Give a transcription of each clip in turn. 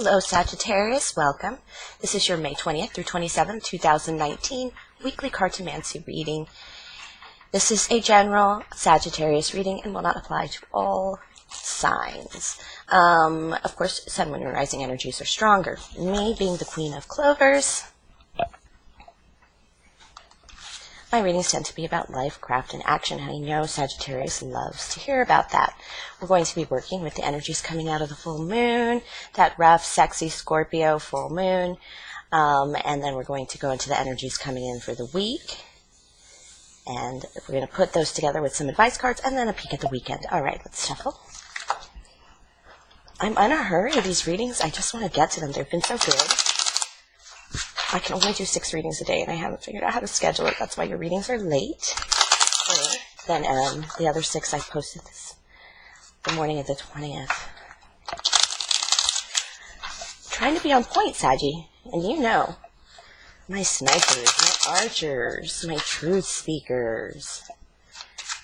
Hello Sagittarius, welcome. This is your May 20th through 27th, 2019 weekly Cartomancy reading. This is a general Sagittarius reading and will not apply to all signs. Of course, Sun, Moon, and Rising energies are stronger. Me being the Queen of Clovers, my readings tend to be about life, craft, and action, and I know Sagittarius loves to hear about that. We're going to be working with the energies coming out of the full moon, that rough, sexy Scorpio full moon, and then we're going to go into the energies coming in for the week, and we're going to put those together with some advice cards, and then a peek at the weekend. All right, let's shuffle. I'm in a hurry with these readings. I just want to get to them. They've been so good. I can only do 6 readings a day, and I haven't figured out how to schedule it. That's why your readings are late. Then the other 6 I posted the morning of the 20th. Trying to be on point, Saggy. And you know, my snipers, my archers, my truth speakers.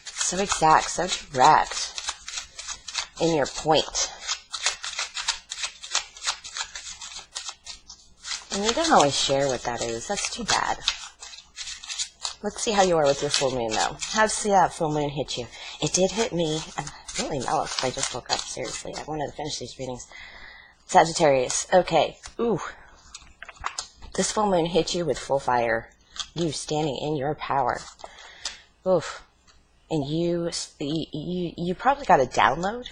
So exact, so direct in your point. And you don't always share what that is. That's too bad. Let's see how you are with your full moon, though. How does that full moon hit you? It did hit me. I'm really mellow because I just woke up. Seriously, I wanted to finish these readings. Sagittarius. Okay. Ooh. This full moon hit you with full fire. You standing in your power. Oof. And you probably got a download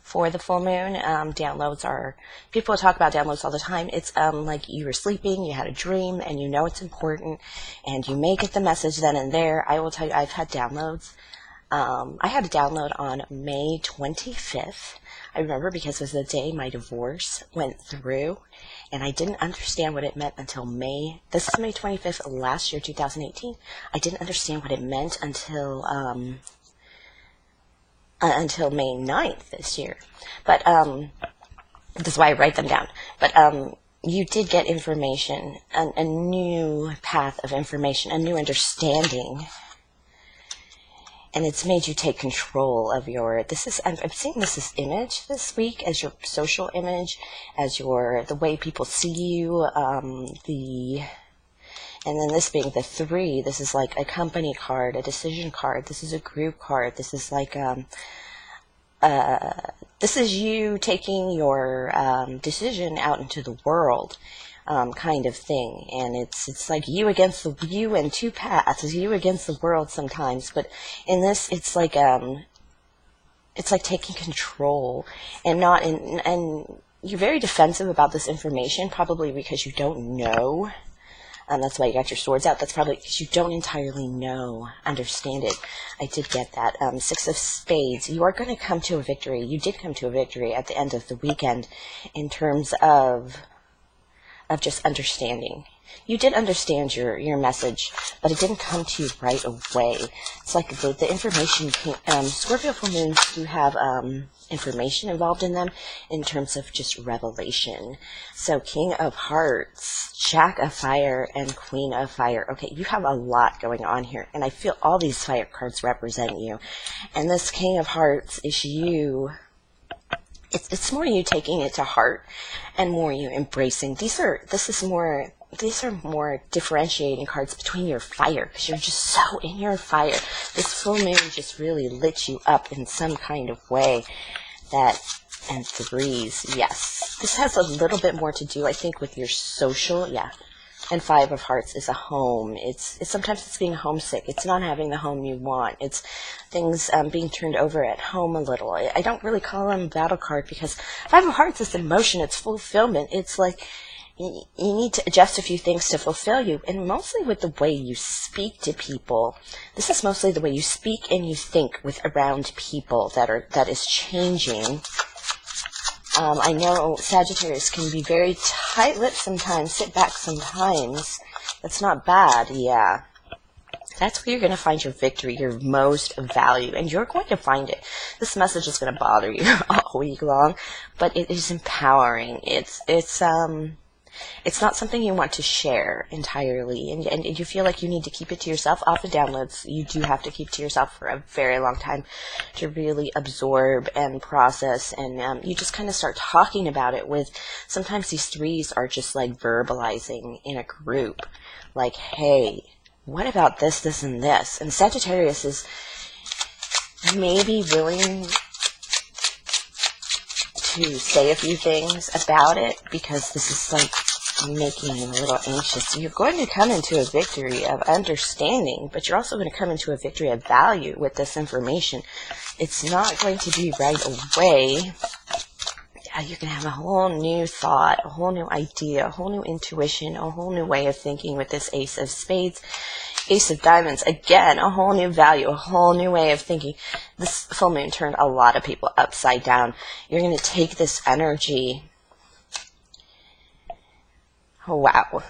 for the full moon. Downloads are, people talk about downloads all the time. It's like you were sleeping, you had a dream, and you know it's important, and you may get the message then and there. I will tell you, I've had downloads. I had a download on May 25th. I remember because it was the day my divorce went through, and I didn't understand what it meant until May. This is May 25th of last year, 2018. I didn't understand what it meant until May 9th this year. But that's why I write them down. But you did get information, a new path of information, a new understanding. And it's made you take control of your, I'm seeing this as image this week, as your social image, as the way people see you, and then this being the 3, this is like a company card, a decision card. This is a group card. This is like, this is you taking your decision out into the world, kind of thing. And it's like you and 2 paths, you against the world sometimes. But in this, it's like taking control and and you're very defensive about this information, probably because you don't know. That's why you got your swords out. That's probably because you don't entirely understand it. I did get that. 6 of Spades. You are going to come to a victory. You did come to a victory at the end of the weekend in terms of just understanding. You did understand your message, but it didn't come to you right away. It's like the information Scorpio full moons do have information involved in them in terms of just revelation. So King of Hearts, Jack of Fire, and Queen of Fire. Okay, you have a lot going on here, and I feel all these fire cards represent you. And this King of Hearts is you. It's more you taking it to heart and more you embracing. These are more differentiating cards between your fire, because you're just so in your fire. This full moon just really lit you up in some kind of way. And 3s, yes. This has a little bit more to do, I think, with your social, yeah. And 5 of Hearts is a home. Sometimes it's being homesick. It's not having the home you want. It's things being turned over at home a little. I don't really call them a battle card, because 5 of Hearts is emotion. It's fulfillment. It's like you need to adjust a few things to fulfill you, and mostly with the way you speak to people. This is mostly the way you speak and you think around people that is changing. I know Sagittarius can be very tight-lipped sometimes, sit back sometimes. That's not bad, yeah. That's where you're going to find your victory, your most value, and you're going to find it. This message is going to bother you all week long, but it is empowering. It's It's not something you want to share entirely, and you feel like you need to keep it to yourself. Often downloads you do have to keep to yourself for a very long time to really absorb and process, and you just kind of start talking about it with, sometimes these threes are just like verbalizing in a group, like, hey, what about this, this, and this? And Sagittarius is maybe willing to say a few things about it, because this is like making you a little anxious. So you're going to come into a victory of understanding, but you're also going to come into a victory of value with this information. It's not going to be right away. You're going to have a whole new thought, a whole new idea, a whole new intuition, a whole new way of thinking with this Ace of Spades. Ace of Diamonds, again, a whole new value, a whole new way of thinking. This full moon turned a lot of people upside down. You're going to take this energy. Oh, wow.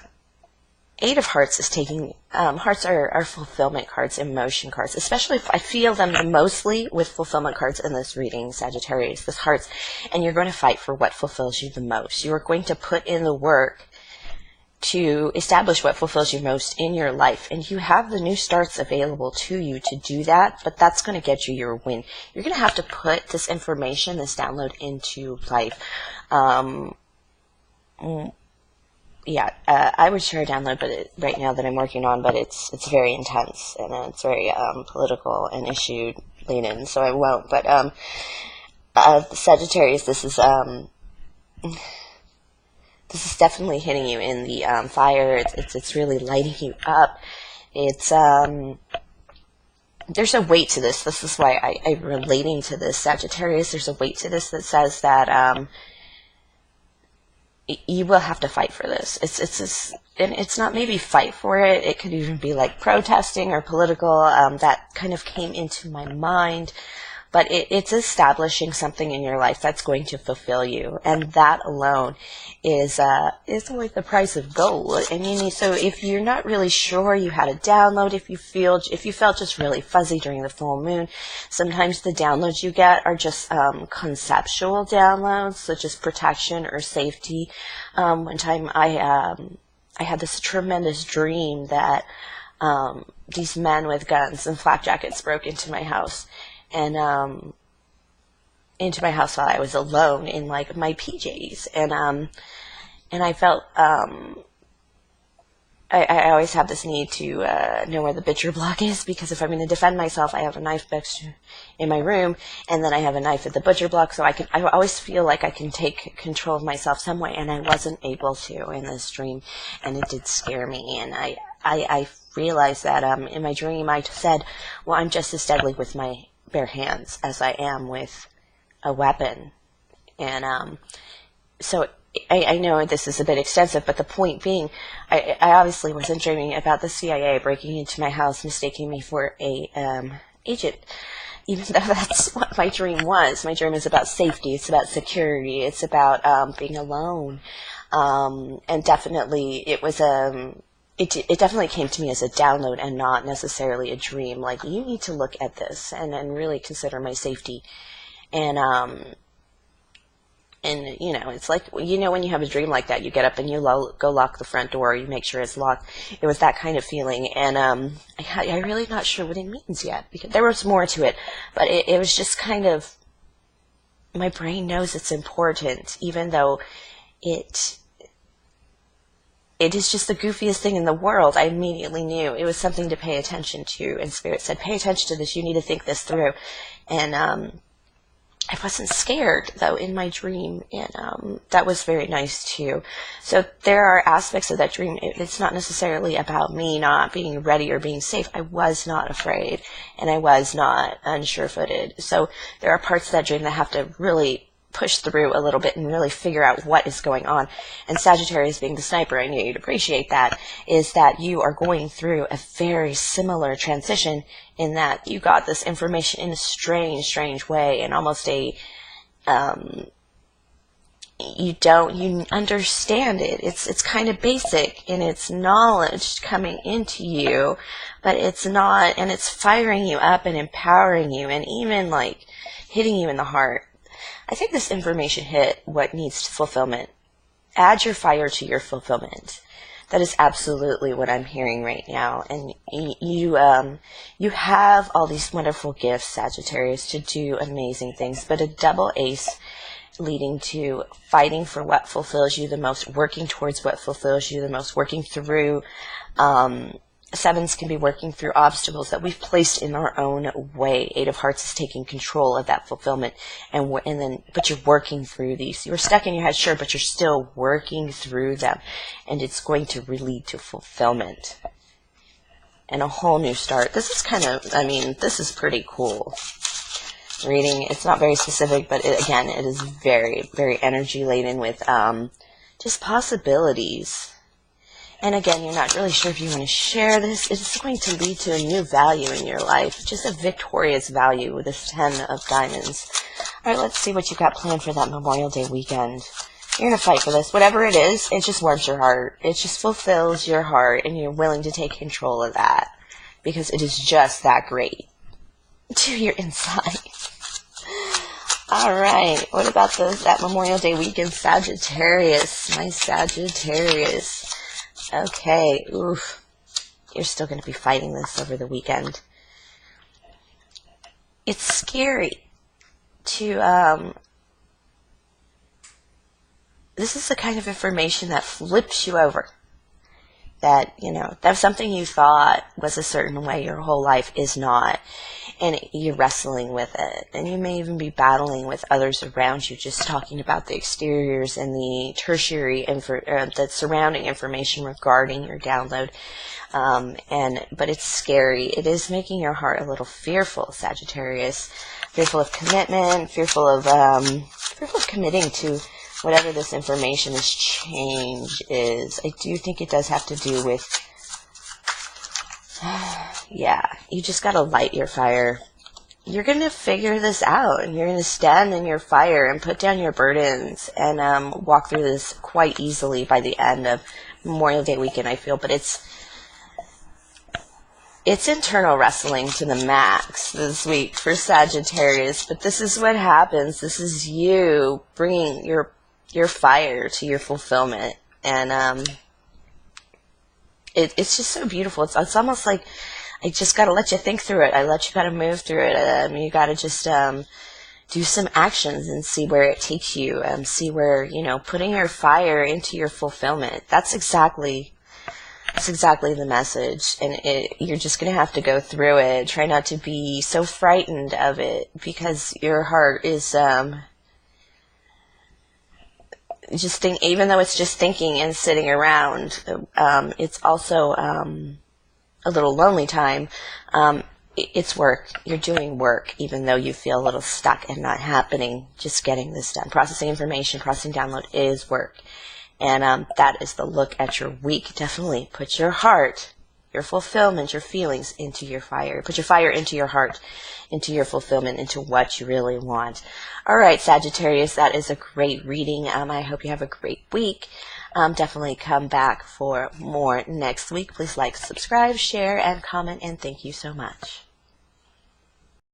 Eight of Hearts is taking, hearts are fulfillment cards, emotion cards, especially if I feel them mostly with fulfillment cards in this reading, Sagittarius, this hearts, and you're going to fight for what fulfills you the most. You are going to put in the work to establish what fulfills you most in your life, and you have the new starts available to you to do that, but that's going to get you your win. You're going to have to put this information, this download, into life. I would share a download, but right now that I'm working on, but it's very intense, and it's very political and issue laden, so I won't. But Sagittarius, this is definitely hitting you in the fire. It's really lighting you up. It's there's a weight to this. This is why I'm relating to this, Sagittarius. There's a weight to this that says that you will have to fight for this. And it's not maybe fight for it. It could even be like protesting or political. That kind of came into my mind. But it's establishing something in your life that's going to fulfill you, and that alone is like the price of gold. And you need, so if you're not really sure you had a download, if you felt just really fuzzy during the full moon, sometimes the downloads you get are just conceptual downloads, such as protection or safety. One time I had this tremendous dream that these men with guns and flak jackets broke into my house. And into my house while I was alone in like my PJs, and I felt I always have this need to know where the butcher block is, because if I'm going to defend myself, I have a knife in my room, and then I have a knife at the butcher block, so I always feel like I can take control of myself some way, and I wasn't able to in this dream, and it did scare me, and I realized that in my dream I said, well, I'm just as deadly with my bare hands as I am with a weapon. And so I know this is a bit extensive, but the point being, I obviously wasn't dreaming about the CIA breaking into my house, mistaking me for a agent, even though that's what my dream was. My dream is about safety, it's about security, it's about being alone, and definitely it was It definitely came to me as a download and not necessarily a dream. Like, you need to look at this and really consider my safety. And you know, it's like, you know, when you have a dream like that, you get up and you go lock the front door, you make sure it's locked. It was that kind of feeling. And I'm really not sure what it means yet, because there was more to it. But it was just kind of, my brain knows it's important, even though it is just the goofiest thing in the world. I immediately knew it was something to pay attention to, and Spirit said, pay attention to this, you need to think this through. And I wasn't scared, though, in my dream, and that was very nice, too. So there are aspects of that dream. It's not necessarily about me not being ready or being safe. I was not afraid, and I was not unsure-footed. So there are parts of that dream that have to really push through a little bit and really figure out what is going on. And Sagittarius, being the sniper, I knew you'd appreciate that, is that you are going through a very similar transition, in that you got this information in a strange way, and almost a you understand it. It's kind of basic in its knowledge coming into you, but it's not, and it's firing you up and empowering you, and even like hitting you in the heart. I think this information hit what needs fulfillment add your fire to your fulfillment. That is absolutely what I'm hearing right now. And you have all these wonderful gifts, Sagittarius, to do amazing things. But a double ace leading to fighting for what fulfills you the most, working towards what fulfills you the most, working through, sevens can be working through obstacles that we've placed in our own way. Eight of Hearts is taking control of that fulfillment, but you're working through these. You're stuck in your head, sure, but you're still working through them, and it's going to lead to fulfillment and a whole new start. This is this is pretty cool. Reading, it's not very specific, but again, it is very, very energy laden with just possibilities. And again, you're not really sure if you want to share this. It's going to lead to a new value in your life, just a victorious value with this 10 of Diamonds. All right, let's see what you got planned for that Memorial Day weekend. You're going to fight for this. Whatever it is, it just warms your heart. It just fulfills your heart, and you're willing to take control of that because it is just that great to your inside. All right, what about that Memorial Day weekend, Sagittarius? My Sagittarius. Okay, oof. You're still going to be fighting this over the weekend. It's scary to, this is the kind of information that flips you over. That, that's something you thought was a certain way your whole life is not. And you're wrestling with it. And you may even be battling with others around you, just talking about the exteriors and the tertiary, the surrounding information regarding your download. But it's scary. It is making your heart a little fearful, Sagittarius. Fearful of commitment, fearful of committing to whatever this information is, change is. I do think it does have to do with, yeah, you just got to light your fire. You're going to figure this out, and you're going to stand in your fire and put down your burdens and walk through this quite easily by the end of Memorial Day weekend, I feel. But it's internal wrestling to the max this week for Sagittarius. But this is what happens. This is you bringing your fire to your fulfillment. And it's just so beautiful. It's almost like I just got to let you think through it. I let you kind of move through it. You got to just do some actions and see where it takes you. See where, putting your fire into your fulfillment. That's exactly the message. And you're just going to have to go through it. Try not to be so frightened of it, because your heart is even though it's just thinking and sitting around, it's also a little lonely time. It's work. You're doing work, even though you feel a little stuck and not happening. Just getting this done. Processing information, processing download is work. And that is the look at your week. Definitely put your heart, your fulfillment, your feelings into your fire. Put your fire into your heart, into your fulfillment, into what you really want. All right, Sagittarius, that is a great reading. I hope you have a great week. Definitely come back for more next week. Please like, subscribe, share, and comment, and thank you so much.